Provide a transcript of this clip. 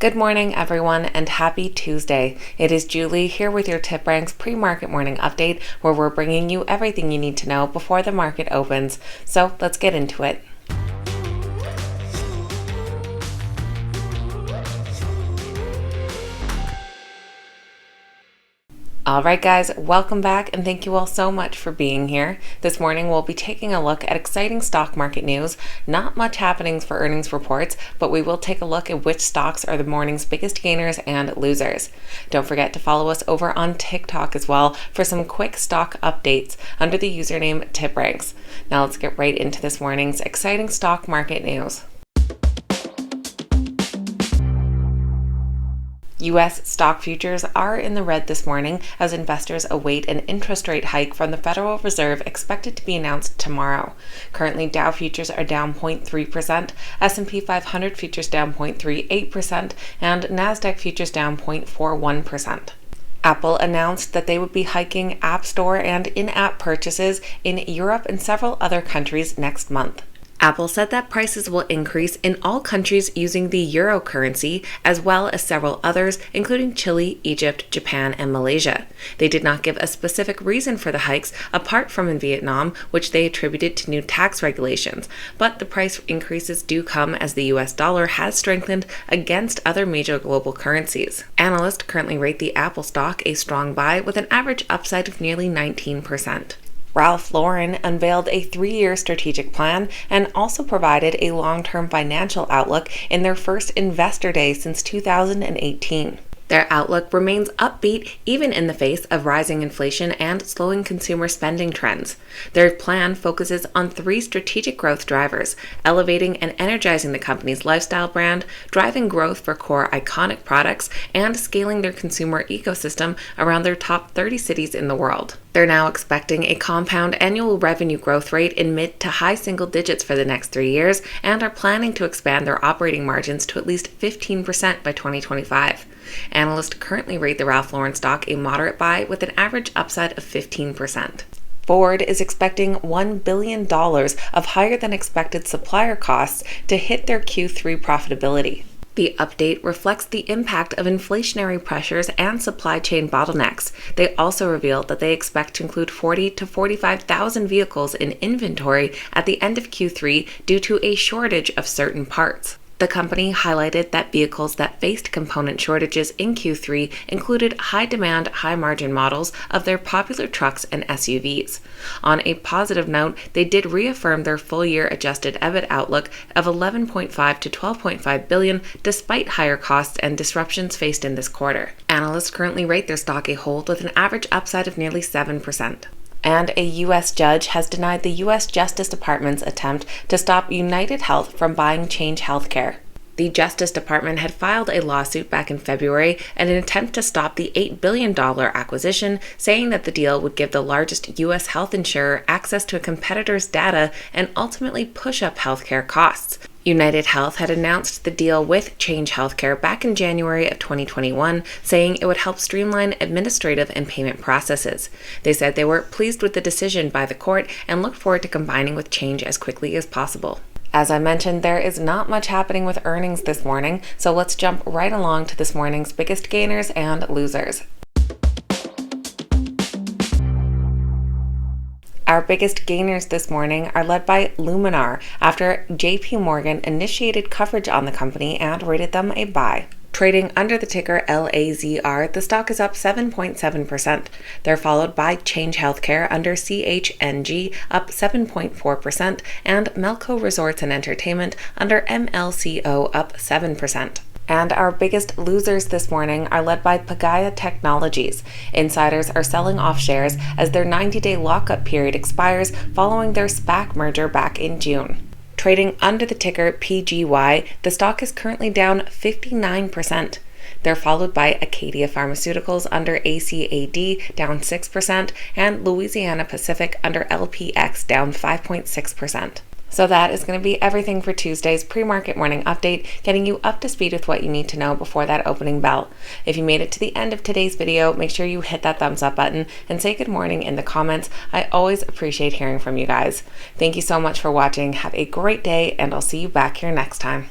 Good morning, everyone, and happy Tuesday. It is Julie here with your TipRanks pre-market morning update, where we're bringing you everything you need to know before the market opens. So let's get into it. Alright guys, welcome back and thank you all so much for being here. This morning we'll be taking a look at exciting stock market news. Not much happenings for earnings reports, but we will take a look at which stocks are the morning's biggest gainers and losers. Don't forget to follow us over on TikTok as well for some quick stock updates under the username TipRanks. Now let's get right into this morning's exciting stock market news. U.S. stock futures are in the red this morning as investors await an interest rate hike from the Federal Reserve expected to be announced tomorrow. Currently, Dow futures are down 0.3%, S&P 500 futures down 0.38%, and NASDAQ futures down 0.41%. Apple announced that they would be hiking App Store and in-app purchases in Europe and several other countries next month. Apple said that prices will increase in all countries using the euro currency, as well as several others, including Chile, Egypt, Japan, and Malaysia. They did not give a specific reason for the hikes, apart from in Vietnam, which they attributed to new tax regulations. But the price increases do come as the US dollar has strengthened against other major global currencies. Analysts currently rate the Apple stock a strong buy with an average upside of nearly 19%. Ralph Lauren unveiled a 3-year strategic plan and also provided a long-term financial outlook in their first Investor Day since 2018. Their outlook remains upbeat even in the face of rising inflation and slowing consumer spending trends. Their plan focuses on 3 strategic growth drivers: elevating and energizing the company's lifestyle brand, driving growth for core iconic products, and scaling their consumer ecosystem around their top 30 cities in the world. They're now expecting a compound annual revenue growth rate in mid to high single digits for the next 3 years and are planning to expand their operating margins to at least 15% by 2025. Analysts currently rate the Ralph Lauren stock a moderate buy with an average upside of 15%. Ford is expecting $1 billion of higher than expected supplier costs to hit their Q3 profitability. The update reflects the impact of inflationary pressures and supply chain bottlenecks. They also revealed that they expect to include 40,000 to 45,000 vehicles in inventory at the end of Q3 due to a shortage of certain parts. The company highlighted that vehicles that faced component shortages in Q3 included high-demand, high-margin models of their popular trucks and SUVs. On a positive note, they did reaffirm their full-year adjusted EBIT outlook of $11.5 to $12.5 billion despite higher costs and disruptions faced in this quarter. Analysts currently rate their stock a hold with an average upside of nearly 7%. And a U.S. judge has denied the U.S. Justice Department's attempt to stop UnitedHealth from buying CHNG healthcare. The Justice Department had filed a lawsuit back in February in an attempt to stop the $8 billion acquisition, saying that the deal would give the largest U.S. health insurer access to a competitor's data and ultimately push up healthcare costs. UnitedHealth had announced the deal with CHNG Healthcare back in January of 2021, saying it would help streamline administrative and payment processes. They said they were pleased with the decision by the court and looked forward to combining with CHNG as quickly as possible. As I mentioned, there is not much happening with earnings this morning, so let's jump right along to this morning's biggest gainers and losers. Our biggest gainers this morning are led by Luminar after JP Morgan initiated coverage on the company and rated them a buy. Trading under the ticker LAZR, the stock is up 7.7%. They're followed by CHNG Healthcare under CHNG, up 7.4%, and Melco Resorts and Entertainment under MLCO, up 7%. And our biggest losers this morning are led by Pagaya Technologies. Insiders are selling off shares as their 90-day lockup period expires following their SPAC merger back in June. Trading under the ticker PGY, the stock is currently down 59%. They're followed by Acadia Pharmaceuticals under ACAD, down 6%, and Louisiana Pacific under LPX, down 5.6%. So that is going to be everything for Tuesday's pre-market morning update, getting you up to speed with what you need to know before that opening bell. If you made it to the end of today's video, make sure you hit that thumbs up button and say good morning in the comments. I always appreciate hearing from you guys. Thank you so much for watching. Have a great day, and I'll see you back here next time.